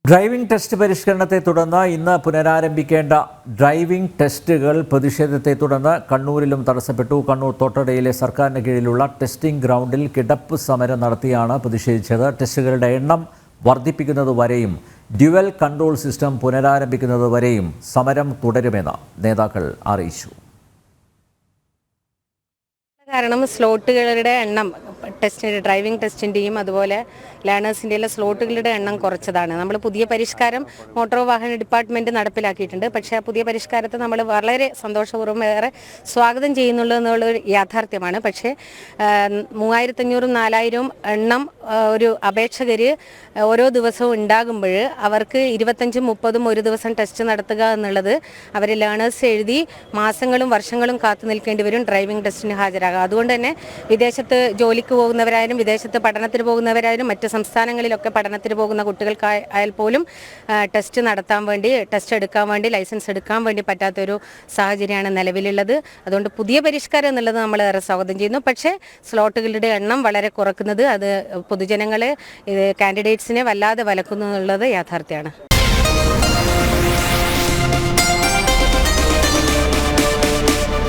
Driving test പരിഷ്കരണത്തെ തുടർന്ന് ഇന്ന് പുനരാരംഭിക്കേണ്ട driving ടെസ്റ്റുകൾ പ്രതിഷേധത്തെ തുടർന്ന് കണ്ണൂരിലും തടസ്സപ്പെട്ടു. കണ്ണൂർ തോട്ടടയിലെ സർക്കാരിന് കീഴിലുള്ള ടെസ്റ്റിംഗ് ഗ്രൗണ്ടിൽ കിടപ്പ് സമരം നടത്തിയാണ് പ്രതിഷേധിച്ചത്. ടെസ്റ്റുകളുടെ എണ്ണം വർദ്ധിപ്പിക്കുന്നതുവരെയും ഡ്യുവൽ കൺട്രോൾ സിസ്റ്റം പുനരാരംഭിക്കുന്നതുവരെയും സമരം തുടരുമെന്ന് നേതാക്കൾ അറിയിച്ചു. കാരണം സ്ലോട്ടുകളുടെ എണ്ണം ഡ്രൈവിംഗ് ടെസ്റ്റിൻ്റെയും അതുപോലെ ലേണേഴ്സിൻ്റെയും സ്ലോട്ടുകളുടെ എണ്ണം കുറച്ചതാണ്. നമ്മൾ പുതിയ പരിഷ്കാരം മോട്ടോർ വാഹന ഡിപ്പാർട്ട്മെൻറ്റ് നടപ്പിലാക്കിയിട്ടുണ്ട്. പക്ഷേ ആ പുതിയ പരിഷ്കാരത്തെ നമ്മൾ വളരെ സന്തോഷപൂർവ്വം ഏറെ സ്വാഗതം ചെയ്യുന്നുള്ളൂ എന്നുള്ളൊരു യാഥാർത്ഥ്യമാണ്. പക്ഷേ 3500-4000 എണ്ണം ഒരു അപേക്ഷകർ ഓരോ ദിവസവും ഉണ്ടാകുമ്പോൾ അവർക്ക് 25-30 ഒരു ദിവസം ടെസ്റ്റ് നടത്തുക എന്നുള്ളത് അവർ ലേണേഴ്സ് എഴുതി മാസങ്ങളും വർഷങ്ങളും കാത്തു നിൽക്കേണ്ടി വരും ഡ്രൈവിംഗ് ടെസ്റ്റിന് ഹാജരാകുക. അതുകൊണ്ട് തന്നെ വിദേശത്ത് ജോലിക്ക് പോകുന്നവരായാലും വിദേശത്ത് പഠനത്തിന് പോകുന്നവരായാലും മറ്റ് സംസ്ഥാനങ്ങളിലൊക്കെ പഠനത്തിന് പോകുന്ന കുട്ടികൾക്കായാൽ പോലും ടെസ്റ്റ് എടുക്കാൻ വേണ്ടി ലൈസൻസ് എടുക്കാൻ വേണ്ടി പറ്റാത്തൊരു സാഹചര്യമാണ് നിലവിലുള്ളത്. അതുകൊണ്ട് പുതിയ പരിഷ്കാരം എന്നുള്ളത് നമ്മൾ ഏറെ സ്വാഗതം ചെയ്യുന്നു. പക്ഷേ സ്ലോട്ടുകളുടെ എണ്ണം വളരെ കുറക്കുന്നത് അത് പൊതുജനങ്ങളെ കാൻഡിഡേറ്റ്സിനെ വല്ലാതെ വലക്കുന്നു എന്നുള്ളത് യാഥാർത്ഥ്യമാണ്.